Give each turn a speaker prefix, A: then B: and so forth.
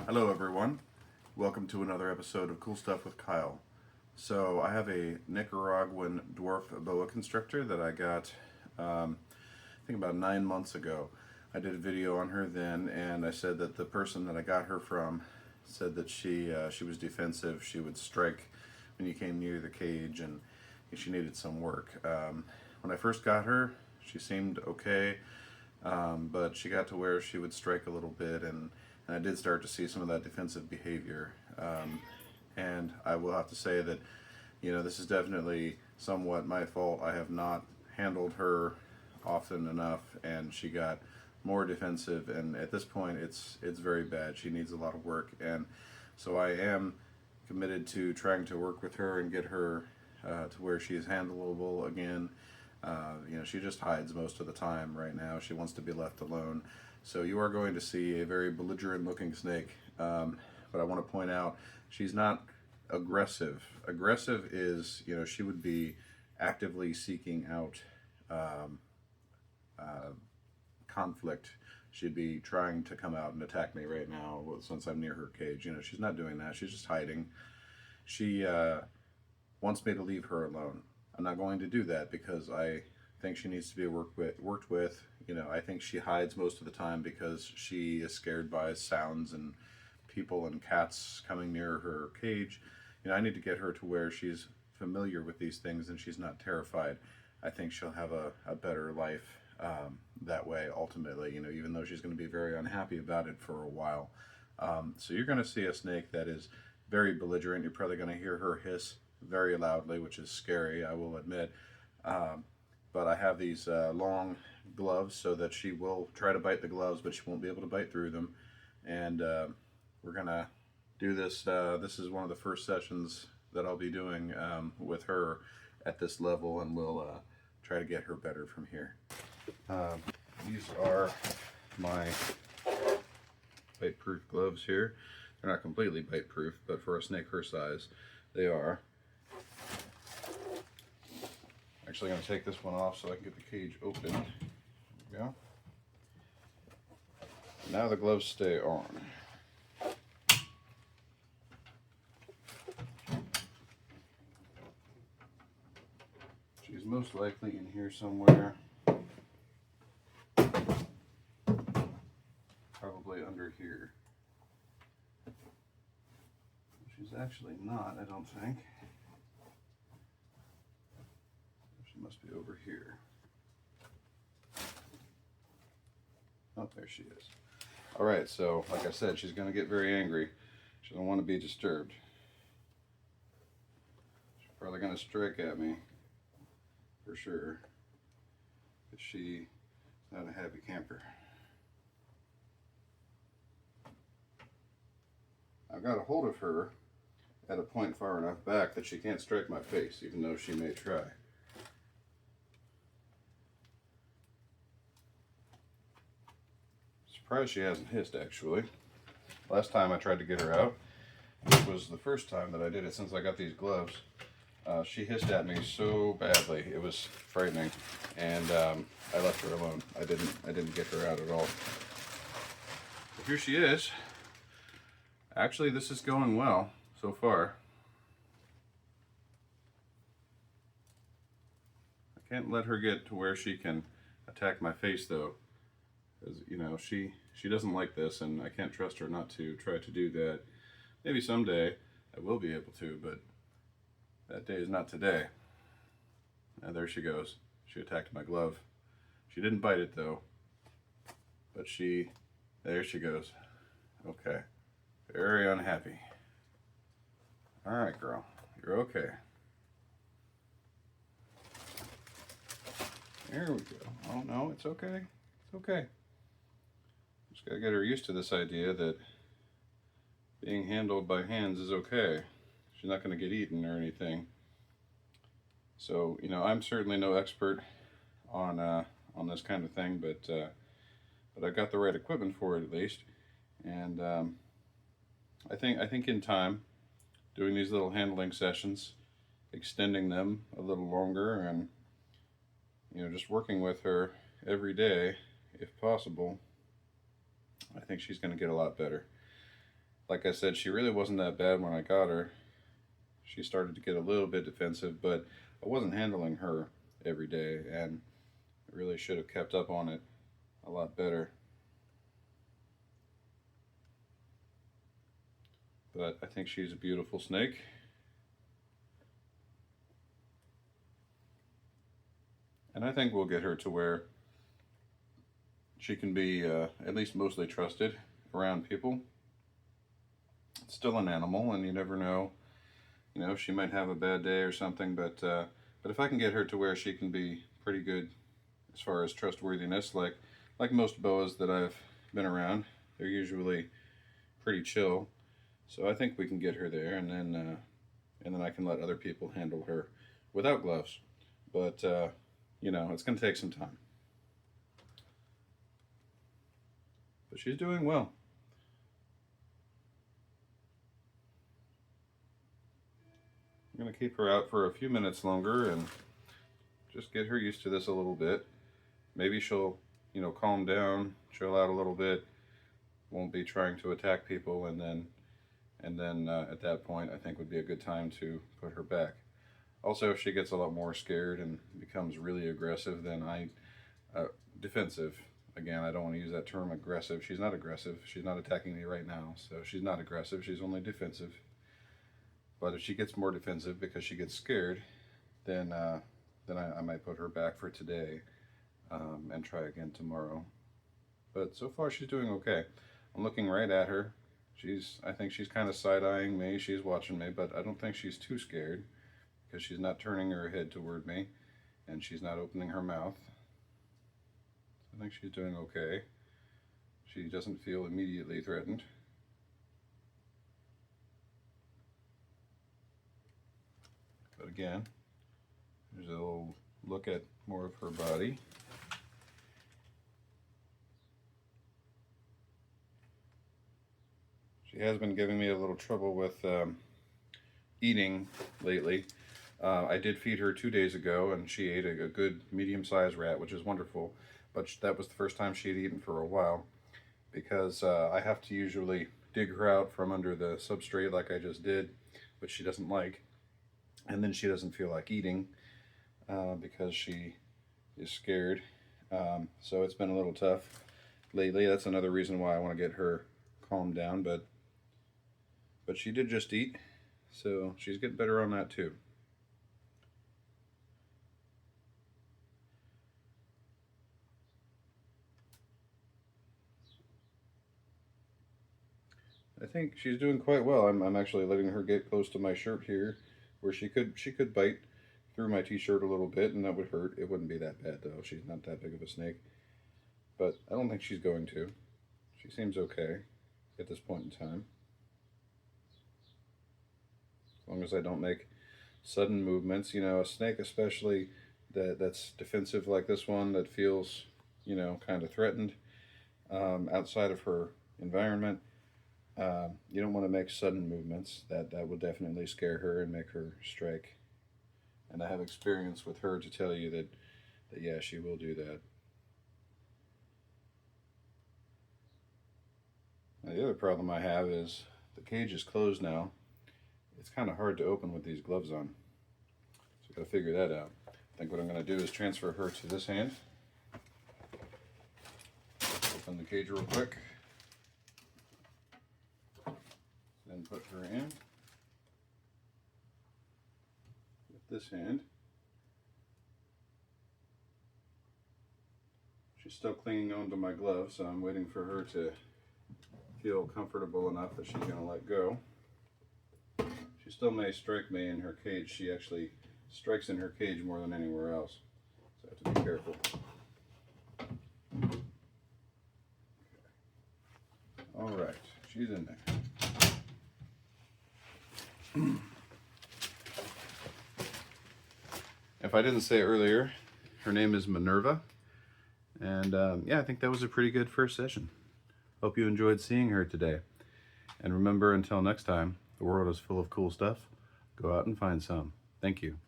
A: Hello everyone, welcome to another episode of Cool Stuff with Kyle. So I have a Nicaraguan Dwarf Boa Constrictor that I got I think about 9 months ago. I did a video on her then, and I said that the person that I got her from said that she was defensive, she would strike when you came near the cage, and she needed some work. When I first got her, she seemed okay, but she got to where she would strike a little bit, and I did start to see some of that defensive behavior. And I will have to say that, this is definitely somewhat my fault. I have not handled her often enough, and she got more defensive, and at this point it's very bad. She needs a lot of work, and so I am committed to trying to work with her and get her to where she is handleable again. She just hides most of the time right now. She wants to be left alone. So you are going to see a very belligerent looking snake, but I want to point out she's not aggressive. Aggressive is, she would be actively seeking out conflict. She'd be trying to come out and attack me right now since I'm near her cage. She's not doing that. She's just hiding. She wants me to leave her alone. I'm not going to do that because I think she needs to be worked with. I think she hides most of the time because she is scared by sounds and people and cats coming near her cage. I need to get her to where she's familiar with these things and she's not terrified. I think she'll have a better life that way ultimately, even though she's going to be very unhappy about it for a while. So you're going to see a snake that is very belligerent. You're probably going to hear her hiss very loudly, which is scary, I will admit. But I have these long gloves so that she will try to bite the gloves, but she won't be able to bite through them. And we're going to do this. This is one of the first sessions that I'll be doing with her at this level, and we'll try to get her better from here. These are my bite-proof gloves here. They're not completely bite-proof, but for a snake her size, they are. Actually, I'm going to take this one off so I can get the cage open. There we go. Now the gloves stay on. She's most likely in here somewhere. Probably under here. She's actually not, I don't think. She must be over here. Oh, there she is. Alright, so like I said, she's going to get very angry. She doesn't want to be disturbed. She's probably going to strike at me, for sure, because she's not a happy camper. I've got a hold of her at a point far enough back that she can't strike my face, even though she may try. Surprised she hasn't hissed, actually. Last time I tried to get her out, it was the first time that I did it since I got these gloves. She hissed at me so badly, it was frightening, and I left her alone. I didn't get her out at all. But here she is. Actually, this is going well so far. I can't let her get to where she can attack my face, though. Because, she doesn't like this, and I can't trust her not to try to do that. Maybe someday I will be able to, but that day is not today. And there she goes. She attacked my glove. She didn't bite it, though. But there she goes. Okay. Very unhappy. Alright, girl. You're okay. There we go. Oh, no, it's okay. It's okay. Just gotta get her used to this idea that being handled by hands is okay. She's not going to get eaten or anything. So, I'm certainly no expert on this kind of thing, but I got the right equipment for it at least. And I think in time, doing these little handling sessions, extending them a little longer, and just working with her every day, if possible, I think she's going to get a lot better. like I said, she really wasn't that bad when I got her. She started to get a little bit defensive, but I wasn't handling her every day, and I really should have kept up on it a lot better. But I think she's a beautiful snake. And I think we'll get her to where she can be at least mostly trusted around people. It's still an animal, and you never know. You know, she might have a bad day or something, but if I can get her to where she can be pretty good as far as trustworthiness, like most boas that I've been around, they're usually pretty chill. So I think we can get her there, and then I can let other people handle her without gloves. But you know, it's going to take some time. But she's doing well. I'm going to keep her out for a few minutes longer and just get her used to this a little bit. Maybe she'll, you know, calm down, chill out a little bit, won't be trying to attack people, and then at that point I think would be a good time to put her back. Also, if she gets a lot more scared and becomes really aggressive, then defensive. Again, I don't want to use that term aggressive. She's not aggressive. She's not attacking me right now, so she's not aggressive. She's only defensive. But if she gets more defensive because she gets scared, then I might put her back for today and try again tomorrow. But so far she's doing okay. I'm looking right at her. I think she's kind of side-eyeing me. She's watching me, but I don't think she's too scared because she's not turning her head toward me and she's not opening her mouth. I think she's doing okay. She doesn't feel immediately threatened. But again, there's a little look at more of her body. She has been giving me a little trouble with eating lately. I did feed her 2 days ago, and she ate a good medium-sized rat, which is wonderful. But that was the first time she had eaten for a while, because I have to usually dig her out from under the substrate like I just did, which she doesn't like. And then she doesn't feel like eating because she is scared. So it's been a little tough lately. That's another reason why I want to get her calmed down. But she did just eat, so she's getting better on that too. I think she's doing quite well. I'm actually letting her get close to my shirt here, where she could bite through my t-shirt a little bit, and that would hurt. It wouldn't be that bad though. She's not that big of a snake, but I don't think she's going to. She seems okay at this point in time, as long as I don't make sudden movements. You know, a snake especially that's defensive like this one, that feels, you know, kind of threatened outside of her environment. You don't want to make sudden movements. That would definitely scare her and make her strike. And I have experience with her to tell you that yeah, she will do that. Now, the other problem I have is the cage is closed now. It's kind of hard to open with these gloves on. So I've got to figure that out. I think what I'm going to do is transfer her to this hand. Open the cage real quick. Then put her in with this hand. She's still clinging onto my glove, so I'm waiting for her to feel comfortable enough that she's going to let go. She still may strike me in her cage. She actually strikes in her cage more than anywhere else, so I have to be careful. All right, she's in there. If I didn't say it earlier, her name is Minerva, and yeah, I think that was a pretty good first session. Hope you enjoyed seeing her today. And remember, until next time, the world is full of cool stuff. Go out and find some. Thank you.